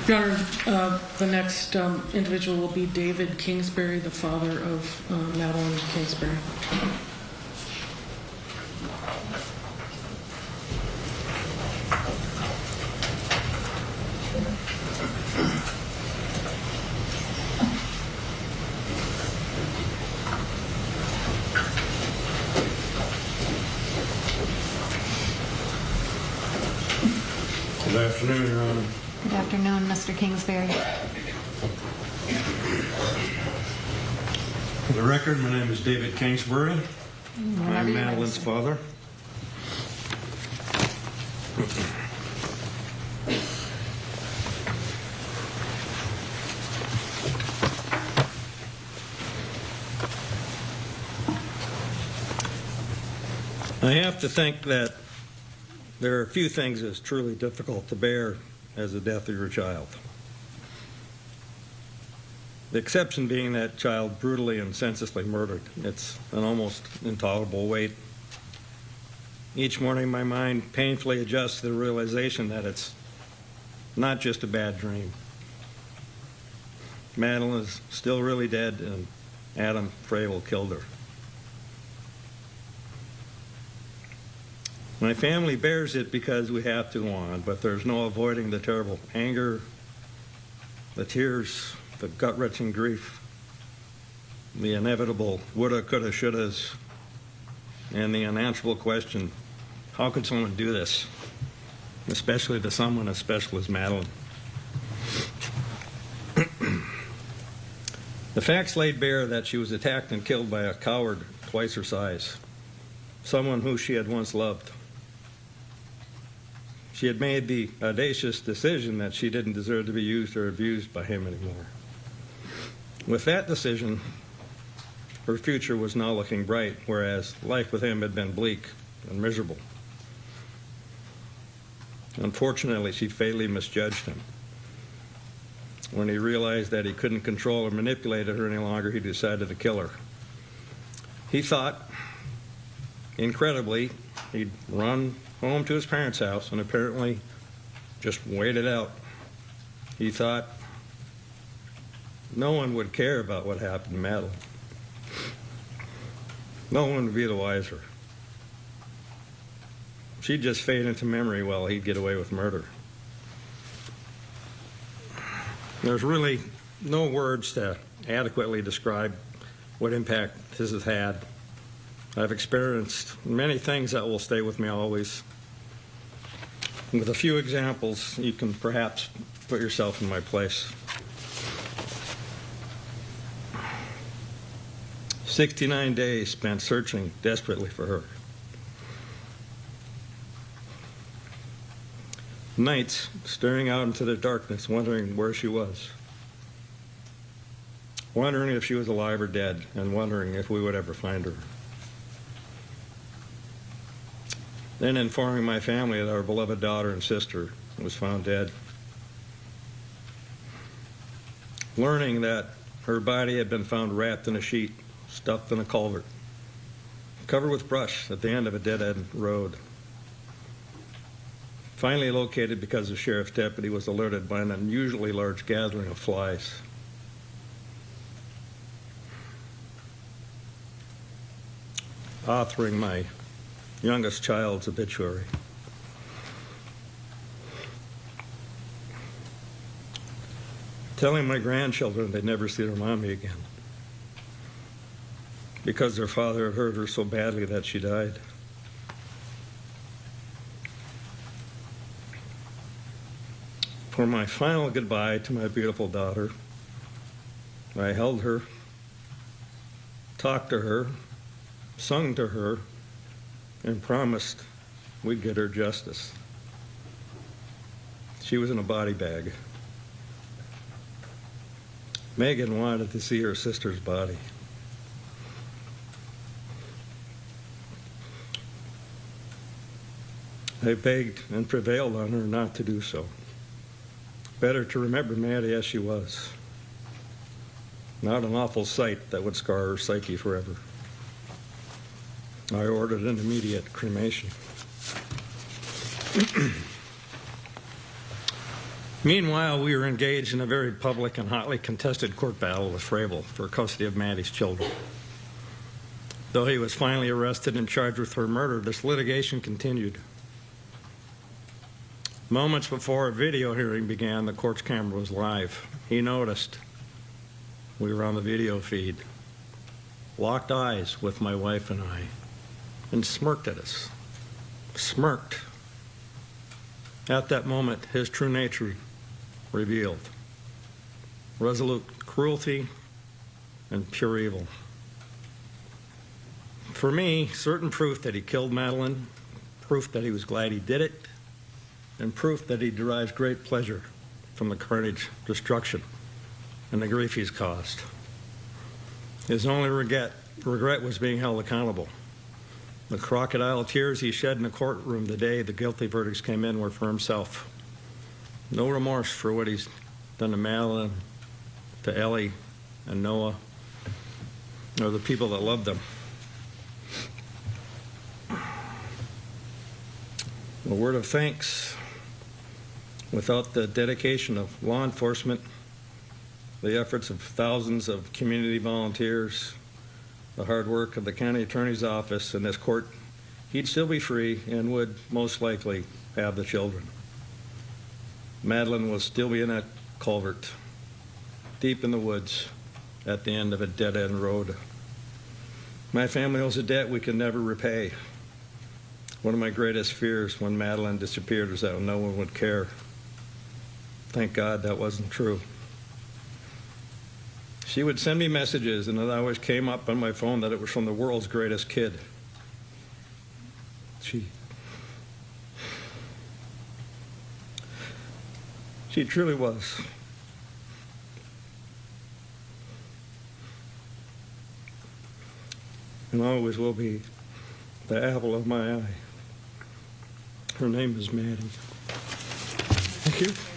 Your Honor, the next individual will be David Kingsbury, the father of Madeline Kingsbury. Good afternoon, Your Honor. Good afternoon, Mr. Kingsbury. For the record, my name is David Kingsbury. I'm Madeline's father. I have to think that there are a few things that's truly difficult to bear as the death of your child. The exception being that child brutally and senselessly murdered. It's an almost intolerable weight. Each morning my mind painfully adjusts to the realization that it's not just a bad dream. Madeline is still really dead, and Adam Fravel killed her. My family bears it because we have to go on, but there's no avoiding the terrible anger, the tears, the gut-wrenching grief, the inevitable woulda, coulda, shouldas, and the unanswerable question, how could someone do this, especially to someone as special as Madeline? The facts laid bare that she was attacked and killed by a coward twice her size, someone who she had once loved. She had made the audacious decision that she didn't deserve to be used or abused by him anymore. With that decision, her future was now looking bright, whereas life with him had been bleak and miserable. Unfortunately, she fatally misjudged him. When he realized that he couldn't control or manipulate her any longer, he decided to kill her. He thought, incredibly, he'd run home to his parents' house and apparently just wait it out. He thought no one would care about what happened to Madeline. No one would be the wiser. She'd just fade into memory while he'd get away with murder. There's really no words to adequately describe what impact this has had. I've experienced many things that will stay with me always. With a few examples, you can perhaps put yourself in my place. 69 days spent searching desperately for her. Nights staring out into the darkness, wondering where she was. Wondering if she was alive or dead, and wondering if we would ever find her. Then informing my family that our beloved daughter and sister was found dead. Learning that her body had been found wrapped in a sheet, stuffed in a culvert, covered with brush at the end of a dead-end road. Finally located because the sheriff's deputy was alerted by an unusually large gathering of flies. Authoring my youngest child's obituary. Telling my grandchildren they'd never see their mommy again because their father had hurt her so badly that she died. For my final goodbye to my beautiful daughter, I held her, talked to her, sung to her, and promised we'd get her justice. She was in a body bag. Megan wanted to see her sister's body. I begged and prevailed on her not to do so. Better to remember Maddie as she was. Not an awful sight that would scar her psyche forever. I ordered an immediate cremation. Meanwhile, we were engaged in a very public and hotly contested court battle with Fravel for custody of Maddie's children. Though he was finally arrested and charged with her murder, this litigation continued. Moments before a video hearing began, the court's camera was live. He noticed. We were on the video feed. Locked eyes with my wife and I, and smirked at us. Smirked. At that moment, his true nature revealed. Resolute cruelty and pure evil. For me, certain proof that he killed Madeline, proof that he was glad he did it, and proof that he derives great pleasure from the carnage, destruction, and the grief he's caused. His only regret was being held accountable. The crocodile tears he shed in the courtroom the day the guilty verdicts came in were for himself. No remorse for what he's done to Madeline, to Ellie, and Noah, or the people that loved them. A word of thanks. Without the dedication of law enforcement, the efforts of thousands of community volunteers, the hard work of the county attorney's office and this court, he'd still be free and would most likely have the children. Madeline will still be in that culvert, deep in the woods, at the end of a dead-end road. My family owes a debt we can never repay. One of my greatest fears when Madeline disappeared was that no one would care. Thank God that wasn't true. She would send me messages, and it always came up on my phone that it was from the world's greatest kid. She truly was. And always will be the apple of my eye. Her name is Maddie. Thank you.